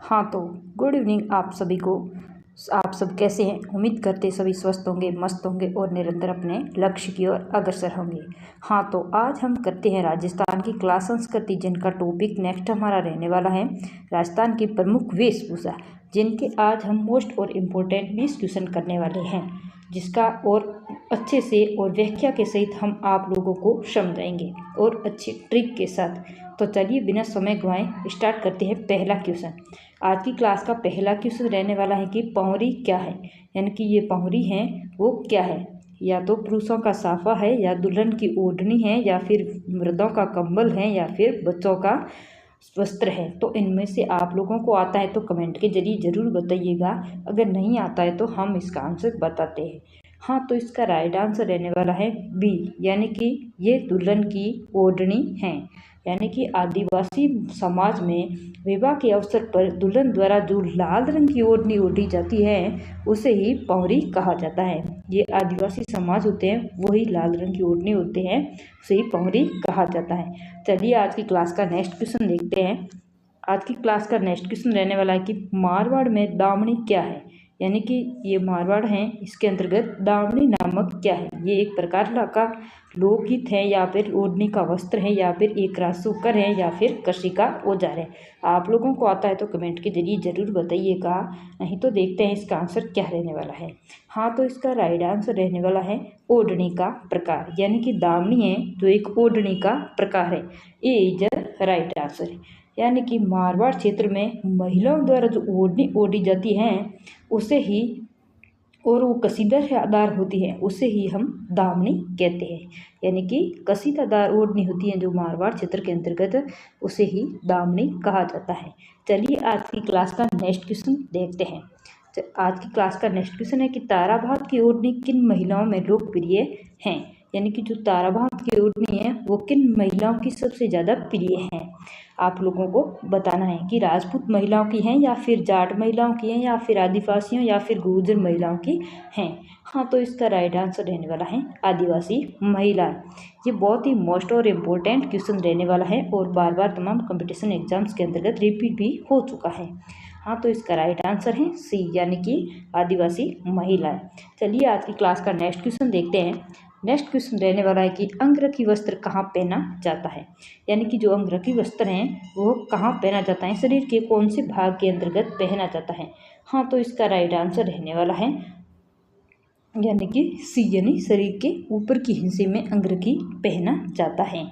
हाँ तो good evening आप सभी को। आप सब कैसे हैं? उम्मीद करते सभी स्वस्थ होंगे, मस्त होंगे और निरंतर अपने लक्ष्य की ओर अग्रसर होंगे। हाँ तो आज हम करते हैं राजस्थान की क्लास संस्कृति, जिनका टॉपिक नेक्स्ट हमारा रहने वाला है राजस्थान की प्रमुख वेशभूषा, जिनके आज हम मोस्ट और इम्पोर्टेंट 20 क्वेश्चन करने वाले हैं, जिसका और अच्छे से और व्याख्या के सहित हम आप लोगों को समझाएंगे और अच्छी ट्रिक के साथ। तो चलिए बिना समय गंवाए स्टार्ट करते हैं पहला क्वेश्चन। आज की क्लास का पहला क्वेश्चन रहने वाला है कि पौंरी क्या है, यानी कि ये पौंरी है वो क्या है। या तो पुरुषों का साफा है, या दुल्हन की ओढ़नी है, या फिर मर्दों का कंबल है, या फिर बच्चों का वस्त्र है। तो इनमें से आप लोगों को आता है तो कमेंट के जरिए ज़रूर बताइएगा, अगर नहीं आता है तो हम इसका आंसर बताते हैं। हाँ तो इसका राइट आंसर रहने वाला है बी, यानी कि ये दुल्हन की ओढ़नी है। यानी कि आदिवासी समाज में विवाह के अवसर पर दुल्हन द्वारा जो लाल रंग की ओढ़नी ओढ़ी जाती है उसे ही पौंरी कहा जाता है। ये आदिवासी समाज होते हैं वही लाल रंग की ओढ़नी होते हैं, उसे ही पौंरी कहा जाता है। चलिए आज की क्लास का नेक्स्ट क्वेश्चन देखते हैं। आज की क्लास का नेक्स्ट क्वेश्चन रहने वाला है कि मारवाड़ में दामनी क्या है। यानी कि ये मारवाड़ हैं, इसके अंतर्गत दामनी नामक क्या है। ये एक प्रकार का लोकगीत है, या फिर ओढ़नी का वस्त्र है, या फिर एक रासूकर है, या फिर कृषि का औजार है। आप लोगों को आता है तो कमेंट के जरिए ज़रूर बताइएगा, नहीं तो देखते हैं इसका आंसर क्या रहने वाला है। हाँ तो इसका राइट आंसर रहने वाला है ओढ़नी का प्रकार, यानी कि दामनी है जो एक ओढ़नी का प्रकार है। ये इज राइट आंसर है। यानी कि मारवाड़ क्षेत्र में महिलाओं द्वारा जो ओढ़नी ओढ़ी जाती है उसे ही, और वो कसीदादार होती है, उसे ही हम दामनी कहते हैं। यानी कि कसीदादार ओढ़नी होती है जो मारवाड़ क्षेत्र के अंतर्गत, उसे ही दामनी कहा जाता है। चलिए आज की क्लास का नेक्स्ट क्वेश्चन देखते हैं। आज की क्लास का नेक्स्ट क्वेश्चन है कि ताराभात की ओढ़नी किन महिलाओं में लोकप्रिय है। यानी कि जो ताराभात की ओढ़नी है वो किन महिलाओं की सबसे ज़्यादा प्रिय है। आप लोगों को बताना है कि राजपूत महिलाओं की हैं, या फिर जाट महिलाओं की हैं, या फिर आदिवासियों या फिर गुर्जर महिलाओं की हैं। हाँ तो इसका राइट आंसर रहने वाला है आदिवासी महिला। ये बहुत ही मोस्ट और इम्पोर्टेंट क्वेश्चन रहने वाला है और बार बार तमाम कंपटीशन एग्जाम्स के अंतर्गत रिपीट भी हो चुका है। हाँ तो इसका राइट आंसर है सी, यानी कि आदिवासी महिलाएं। चलिए आज की क्लास का नेक्स्ट क्वेश्चन देखते हैं। नेक्स्ट क्वेश्चन रहने वाला है कि अंगरखी वस्त्र कहाँ पहना जाता है। यानी कि जो अंगरखी वस्त्र हैं वो कहाँ पहना जाता है, शरीर के कौन से भाग के अंतर्गत पहना जाता है। हाँ तो इसका राइट आंसर रहने वाला है यानी कि सी, यानी शरीर के ऊपर की हिस्से में अंगरखी पहना जाता है।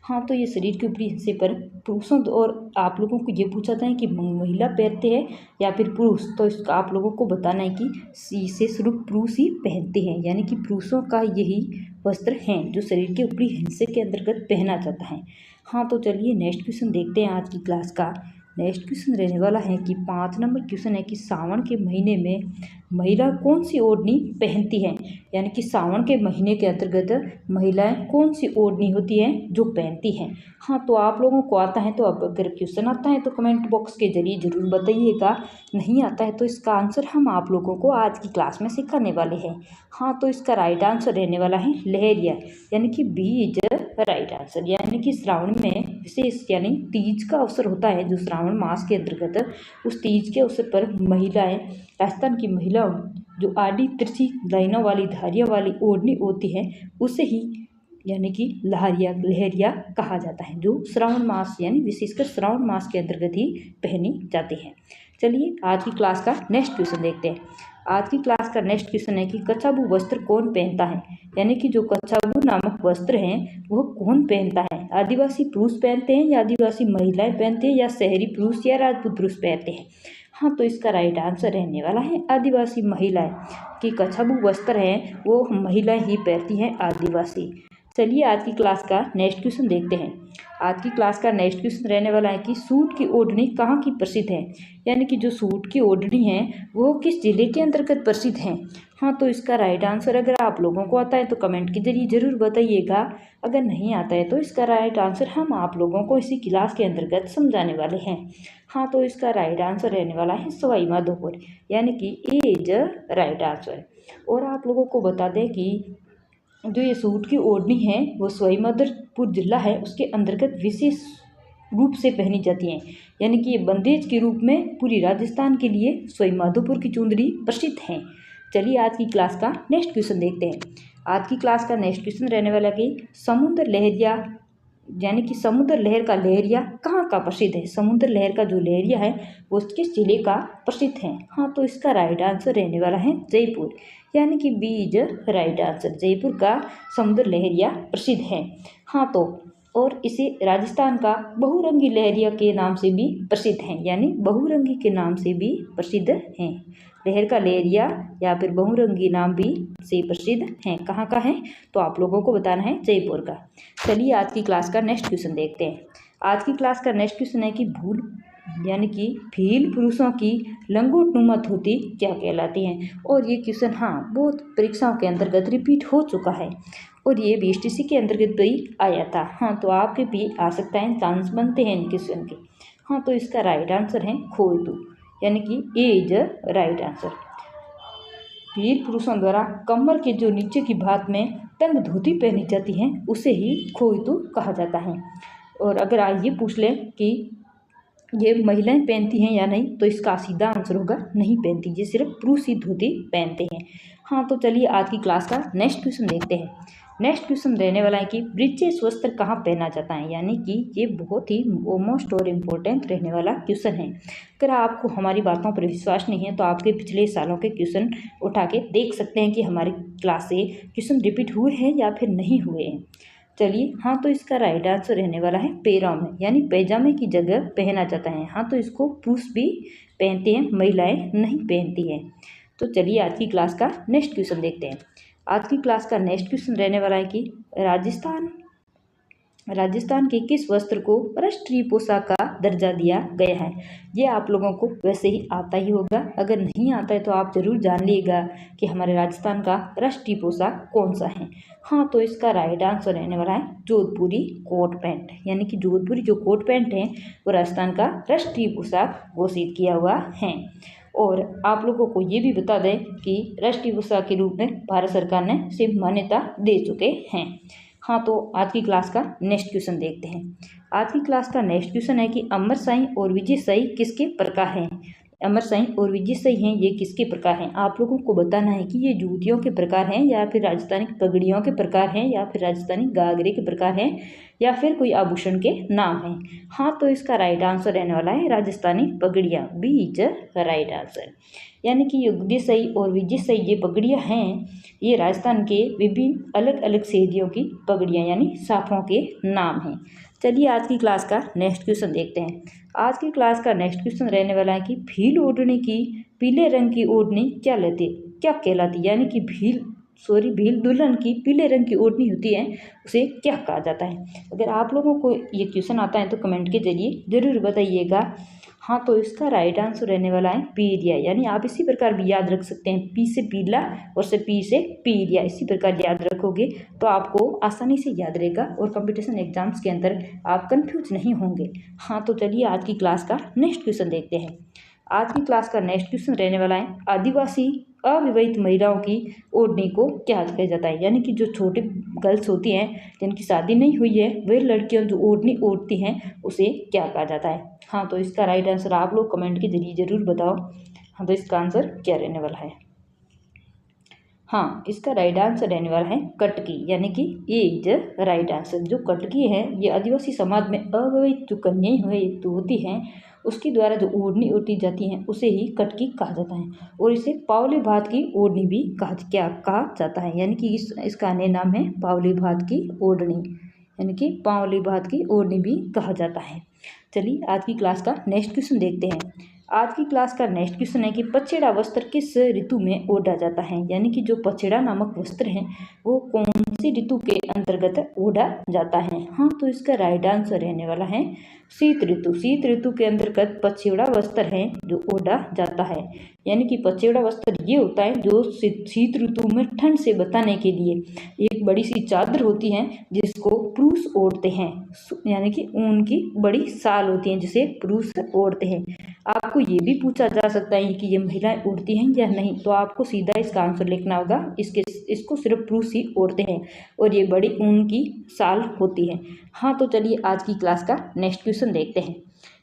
हाँ तो ये शरीर के ऊपरी हिस्से पर पुरुषों, और आप लोगों को ये पूछा था कि महिला पहनते हैं या फिर पुरुष, तो इसका आप लोगों को बताना है कि सी से सिर्फ पुरुष ही पहनते हैं, यानी कि पुरुषों का यही वस्त्र हैं जो शरीर के ऊपरी हिस्से के अंतर्गत पहना जाता है। हाँ तो चलिए नेक्स्ट क्वेश्चन देखते हैं आज की क्लास का। नेक्स्ट क्वेश्चन रहने वाला है कि 5 नंबर क्वेश्चन है कि सावन के महीने में महिला कौन सी ओढ़नी पहनती है। यानी कि सावन के महीने के अंतर्गत महिलाएं कौन सी ओढ़नी होती है जो पहनती हैं। हाँ तो आप लोगों को आता है तो, अब अगर क्वेश्चन आता है तो कमेंट बॉक्स के जरिए ज़रूर बताइएगा, नहीं आता है तो इसका आंसर हम आप लोगों को आज की क्लास में सिखाने वाले हैं। हाँ तो इसका राइट आंसर रहने वाला है लहरिया, यानी कि बी इज राइट आंसर। यानी कि श्रावण में विशेष, यानी तीज का अवसर होता है जो श्रावण मास के अंतर्गत, उस तीज के अवसर पर महिलाएं, राजस्थान की महिलाओं जो आड़ी तिरछी लाइनों वाली धारियों वाली ओढ़नी होती है उसे ही, यानी कि लहरिया कहा जाता है, जो श्रावण मास यानी विशेषकर श्रावण मास के अंतर्गत ही पहनी जाती है। चलिए आज की क्लास का नेक्स्ट क्वेश्चन देखते हैं। आज की क्लास का नेक्स्ट क्वेश्चन है कि कच्छाबू वस्त्र कौन पहनता है। यानी कि जो कच्छाबू नामक वस्त्र हैं वो कौन पहनता है, आदिवासी पुरुष पहनते हैं, या आदिवासी महिलाएं पहनते हैं, या शहरी पुरुष या राजपूत पुरुष पहनते हैं। हाँ तो इसका राइट आंसर रहने वाला है आदिवासी महिलाएं, कि कच्छाबू वस्त्र हैं वो महिलाएं ही पहनती हैं, आदिवासी। चलिए आज की क्लास का नेक्स्ट क्वेश्चन देखते हैं। आज की क्लास का नेक्स्ट क्वेश्चन रहने वाला है कि सूट की ओढ़नी कहाँ की प्रसिद्ध है। यानी कि जो सूट की ओढ़नी है वो किस जिले के अंतर्गत प्रसिद्ध है। हाँ तो इसका राइट आंसर अगर आप लोगों को आता है तो कमेंट के जरिए ज़रूर बताइएगा, अगर नहीं आता है तो इसका राइट आंसर हम आप लोगों को इसी क्लास के अंतर्गत समझाने वाले हैं। हाँ तो इसका राइट आंसर रहने वाला है सवाई माधोपुर, यानी कि ए इज राइट आंसर। और आप लोगों को बता दें कि जो ये सूट की ओढ़नी है वो सवाई माधोपुर जिला है उसके अंतर्गत विशेष रूप से पहनी जाती हैं, यानी कि ये बंदेज के रूप में पूरी राजस्थान के लिए सवाई माधोपुर की चुंदड़ी प्रसिद्ध हैं। चलिए आज की क्लास का नेक्स्ट क्वेश्चन देखते हैं। आज की क्लास का नेक्स्ट क्वेश्चन रहने वाला कि समुद्र लहरिया यानी कि समुद्र लहर का लहरिया कहाँ का प्रसिद्ध है। समुद्र लहर का जो लहरिया है वो किस जिले का प्रसिद्ध है। हाँ, तो इसका राइट आंसर रहने वाला है जयपुर, यानी कि B is right answer. Jaipur का समुद्र लहरिया प्रसिद्ध है। हाँ, तो और इसे राजस्थान का बहुरंगी लहरिया के नाम से भी प्रसिद्ध है, यानी बहुरंगी के नाम से भी प्रसिद्ध हैं। लहर का लहरिया या फिर बहुरंगी नाम भी से प्रसिद्ध हैं। कहाँ का है तो आप लोगों को बताना है जयपुर का। चलिए आज की क्लास का नेक्स्ट क्वेश्चन देखते हैं। आज की क्लास का नेक्स्ट क्वेश्चन है कि भूल यानी कि भील पुरुषों की लंगोटनुमा धोती क्या कहलाती हैं। और ये क्वेश्चन बहुत परीक्षाओं के अंतर्गत रिपीट हो चुका है और ये बीएसटीसी के अंतर्गत भी आया था। तो आपके भी आ सकता है, चांस बनते हैं इन क्वेश्चन के। तो इसका राइट आंसर है खोइतू, यानी कि ए इज राइट आंसर। भील पुरुषों द्वारा कमर के जो नीचे की भाग में तंग धोती पहनी जाती है उसे ही खोइतू कहा जाता है। और अगर आप ये पूछ लें कि ये महिलाएं पहनती हैं या नहीं, तो इसका सीधा आंसर होगा नहीं पहनती, ये सिर्फ पुरुष ही धोती पहनते हैं। तो चलिए आज की क्लास का नेक्स्ट क्वेश्चन देखते हैं। नेक्स्ट क्वेश्चन रहने वाला है कि ब्रीचेस वस्त्र कहाँ पहना जाता है, यानी कि ये बहुत ही मोस्ट और इम्पोर्टेंट रहने वाला क्वेश्चन है। अगर आपको हमारी बातों पर विश्वास नहीं है तो आपके पिछले सालों के क्वेश्चन उठा के देख सकते हैं कि हमारी क्लास से क्वेश्चन रिपीट हुए हैं या फिर नहीं हुए हैं। चलिए तो इसका राइट आंसर रहने वाला है पैरामे, यानी पैजामे की जगह पहना जाता है। तो इसको पुरुष भी पहनते हैं, महिलाएं नहीं पहनती हैं। तो चलिए आज की क्लास का नेक्स्ट क्वेश्चन देखते हैं। आज की क्लास का नेक्स्ट क्वेश्चन रहने वाला है कि राजस्थान के किस वस्त्र को राष्ट्रीय पोशाक का दर्जा दिया गया है। ये आप लोगों को वैसे ही आता ही होगा, अगर नहीं आता है तो आप जरूर जान लीजिएगा कि हमारे राजस्थान का राष्ट्रीय पोशाक कौन सा है। तो इसका राइट आंसर रहने वाला है जोधपुरी कोट पैंट, यानी कि जोधपुरी जो कोट पैंट है वो राजस्थान का राष्ट्रीय पोशाक घोषित किया हुआ है। और आप लोगों को ये भी बता दें कि राष्ट्रीय पोशाक के रूप में भारत सरकार ने इसे मान्यता दे चुके हैं। तो आज की क्लास का नेक्स्ट क्वेश्चन देखते हैं। आज की क्लास का नेक्स्ट क्वेश्चन है कि अमर शाही और विजय शाही किसके प्रकार हैं। अमर शाही और विजय शाही हैं, ये किसके प्रकार हैं। आप लोगों को बताना है कि ये जूतियों के प्रकार हैं या फिर राजस्थानी पगड़ियों के प्रकार हैं या फिर राजस्थानी घाघरे के प्रकार हैं या फिर कोई आभूषण के नाम हैं। तो इसका राइट आंसर रहने वाला है राजस्थानी पगड़ियाँ, बी इज राइट आंसर। यानी कि युगदी शाही और विजय शाही ये पगड़ियाँ हैं, ये राजस्थान के विभिन्न अलग अलग शैलियों की पगड़ियाँ यानी साफों के नाम हैं। चलिए आज की क्लास का नेक्स्ट क्वेश्चन देखते हैं। आज की क्लास का नेक्स्ट क्वेश्चन रहने वाला है कि भील ओढ़ने की पीले रंग की ओढ़नी क्या कहलाती, यानी कि भील दुल्हन की पीले रंग की ओढ़नी होती है उसे क्या कहा जाता है। अगर आप लोगों को ये क्वेश्चन आता है तो कमेंट के जरिए जरूर बताइएगा। तो इसका राइट आंसर रहने वाला है पीरिया, यानी आप इसी प्रकार भी याद रख सकते हैं, पी से पीला और से पी से पीरिया, इसी प्रकार याद रखोगे तो आपको आसानी से याद रहेगा और कंपटीशन एग्जाम्स के अंदर आप कंफ्यूज नहीं होंगे। तो चलिए आज की क्लास का नेक्स्ट क्वेश्चन देखते हैं। आज की क्लास का नेक्स्ट क्वेश्चन रहने वाला है आदिवासी अविवाहित महिलाओं की ओढ़नी को क्या कहा जाता है, यानी कि जो छोटी गर्ल्स होती हैं जिनकी शादी नहीं हुई है वे लड़कियां जो ओढ़नी ओढ़ती हैं उसे क्या कहा जाता है। तो इसका राइट आंसर आप लोग कमेंट के जरिए जरूर बताओ। तो इसका आंसर क्या रहने वाला है। इसका राइट आंसर रहने वाला है कटकी, यानी कि ए इज राइट आंसर। जो कटकी है ये आदिवासी समाज में अविवाहित जो कन्याएं होती हैं उसके द्वारा जो ओढ़नी ओढ़ी जाती हैं उसे ही कटकी कहा जाता है। और इसे पावली भात की ओढ़नी भी कहा जाता है, यानी कि इसका अन्य नाम है पावली भात की ओढ़नी, यानी कि पावली भात की ओढ़नी भी कहा जाता है। चलिए आज की क्लास का नेक्स्ट क्वेश्चन देखते हैं। आज की क्लास का नेक्स्ट क्वेश्चन है कि पछेड़ा वस्त्र किस ऋतु में ओढ़ा जाता है, यानी कि जो पछेड़ा नामक वस्त्र है वो कौन सी ऋतु के अंतर्गत ओढ़ा जाता है। तो इसका राइट आंसर रहने वाला है शीत ऋतु। शीत ऋतु के अंतर्गत पछेड़ा वस्त्र है जो ओढ़ा जाता है, यानी कि पछेड़ा वस्त्र ये होता है जो शीत ऋतु में ठंड से बचाने के लिए एक बड़ी सी चादर होती है जिसको पुरुष ओढ़ते हैं, यानी कि ऊन की बड़ी शाल शाल होती हैं जिसे पुरुष ओढ़ते हैं। आपको ये भी पूछा जा सकता है कि ये महिलाएं ओढ़ती हैं या नहीं, तो आपको सीधा इसका आंसर लिखना होगा इसको सिर्फ पुरुष ही ओढ़ते हैं और ये बड़ी ऊन की शाल होती है। हाँ, तो चलिए आज की क्लास का नेक्स्ट क्वेश्चन देखते हैं।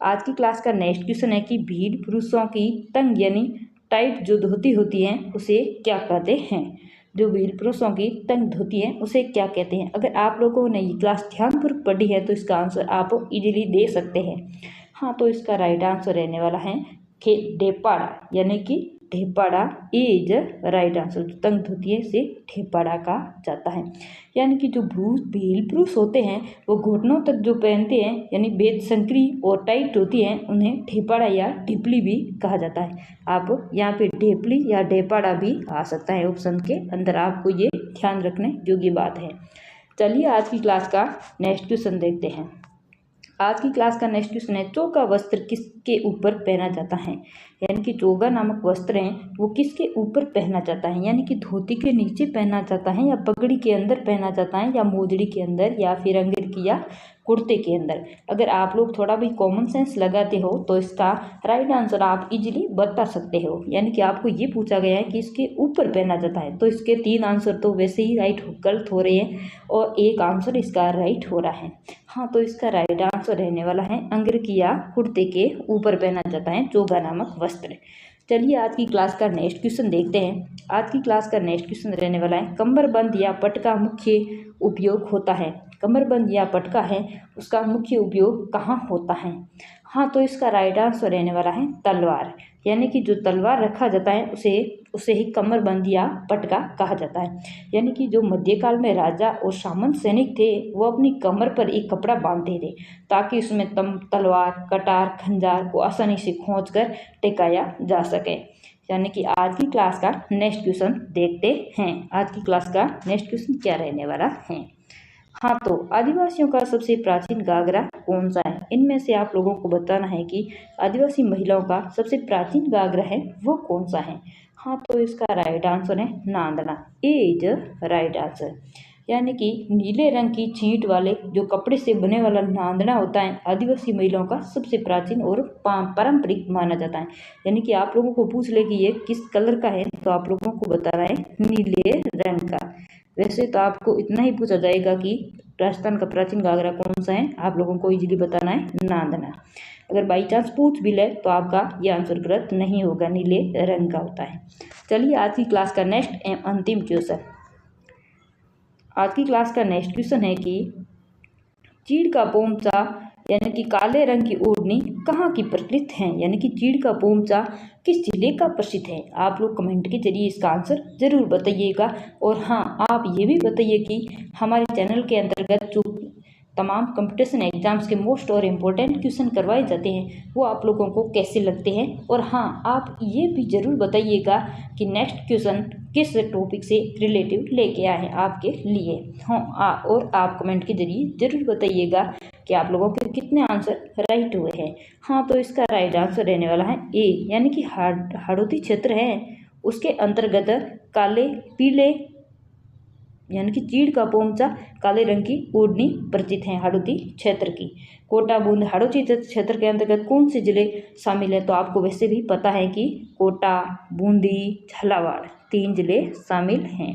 आज की क्लास का नेक्स्ट क्वेश्चन है कि भीड़ पुरुषों की तंग यानी टाइट जो धोती होती है उसे क्या कहते हैं। जो भीड़ पुरुषों की तंग धोती है उसे क्या कहते हैं। अगर आप लोगों ने ये क्लास ध्यानपूर्वक पढ़ी है तो इसका आंसर आप इजीली दे सकते हैं। हाँ, तो इसका राइट आंसर रहने वाला है ढेपाड़ा, यानी कि ढेपाड़ा इज राइट आंसर। जो तंग धोती है इसे ढेपाड़ा कहा जाता है। यानी कि जो भील पुरुष होते हैं वो घुटनों तक जो पहनते हैं यानी बेद संकरी और टाइट होती हैं उन्हें ढेपाड़ा या ढिपली भी कहा जाता है। आप यहाँ पे ढेपली या ढेपाड़ा भी आ सकता है ऑप्शन के अंदर, आपको ये ध्यान रखने योग्य बात है। चलिए आज की क्लास का नेक्स्ट क्वेश्चन देखते हैं। आज की क्लास का नेक्स्ट क्वेश्चन है चोगा वस्त्र किसके ऊपर पहना जाता है। यानी कि चोगा नामक वस्त्र है वो किसके ऊपर पहना जाता है, यानी कि धोती के नीचे पहना जाता है या पगड़ी के अंदर पहना जाता है या मोजड़ी के अंदर या फिर अंगिर या कुर्ते के अंदर। अगर आप लोग थोड़ा भी कॉमन सेंस लगाते हो तो इसका राइट आंसर आप इजीली बता सकते हो। यानी कि आपको ये पूछा गया है कि इसके ऊपर पहना जाता है तो इसके 3 आंसर तो वैसे ही गलत हो रहे हैं और एक आंसर इसका राइट हो रहा है। हाँ, तो इसका राइट आंसर रहने वाला है अंगिर या कुर्ते के ऊपर पहना जाता है चोगा नामक वस्त्र। चलिए आज की क्लास का नेक्स्ट क्वेश्चन देखते हैं। आज की क्लास का नेक्स्ट क्वेश्चन रहने वाला है कमरबंद या पटका मुख्य उपयोग होता है। कमरबंद या पटका है उसका मुख्य उपयोग कहाँ होता है। हाँ, तो इसका राइट आंसर रहने वाला है तलवार, यानी कि जो तलवार रखा जाता है उसे ही कमरबंद या पटका कहा जाता है। यानी कि जो मध्यकाल में राजा और सामंत सैनिक थे वो अपनी कमर पर एक कपड़ा बांधते थे ताकि उसमें तलवार कटार खंजार को आसानी से खींच कर टिकाया जा सके। यानी कि आज की क्लास का नेक्स्ट क्वेश्चन देखते हैं। आज की क्लास का नेक्स्ट क्वेश्चन क्या रहने वाला है। हाँ, तो आदिवासियों का सबसे प्राचीन घाघरा कौन सा है। इनमें से आप लोगों को बताना है कि आदिवासी महिलाओं का सबसे प्राचीन घाघरा है वो कौन सा है। हाँ, तो इसका राइट आंसर है नांदना इज राइट आंसर। यानी कि नीले रंग की छींट वाले जो कपड़े से बने वाला नांदना होता है आदिवासी महिलाओं का सबसे प्राचीन और पारंपरिक माना जाता है। यानी कि आप लोगों को पूछ ले कि ये किस कलर का है तो आप लोगों को बताना है नीले रंग का। वैसे तो आपको इतना ही पूछा जाएगा कि राजस्थान का प्राचीन घाघरा कौन सा है, आप लोगों को इजीली बताना है नांदना। अगर बाई चांस पूछ भी ले तो आपका ये आंसर गलत नहीं होगा, नीले रंग का होता है। चलिए आज की क्लास का नेक्स्ट एवं अंतिम क्वेश्चन। आज की क्लास का नेक्स्ट क्वेश्चन है कि चीड़ का पोमचा यानी कि काले रंग की ओढ़नी कहाँ की प्रचलित है। यानी कि चीड़ का पोमचा किस जिले का प्रसिद्ध है। आप लोग कमेंट के जरिए इसका आंसर जरूर बताइएगा। और हाँ, आप ये भी बताइए कि हमारे चैनल के अंतर्गत जो तमाम कंपटीशन एग्जाम्स के मोस्ट और इम्पोर्टेंट क्वेश्चन करवाए जाते हैं वो आप लोगों को कैसे लगते हैं। और हाँ, आप ये भी ज़रूर बताइएगा कि नेक्स्ट क्वेश्चन किस टॉपिक से रिलेटिव लेके आए हैं आपके लिए। हाँ, और आप कमेंट के जरिए ज़रूर बताइएगा कि आप लोगों के कितने आंसर राइट हुए हैं। हाँ, तो इसका राइट आंसर रहने वाला है ए, यानी कि हाड़ौती क्षेत्र है उसके अंतर्गत काले पीले यानी कि चीड़ का पोमचा काले रंग की ओढ़नी परिचित है हाड़ौती क्षेत्र की। कोटा बूंद हाड़ौती क्षेत्र के अंतर्गत कौन से जिले शामिल है, तो आपको वैसे भी पता है कि कोटा बूंदी झालावाड़ 3 जिले शामिल हैं।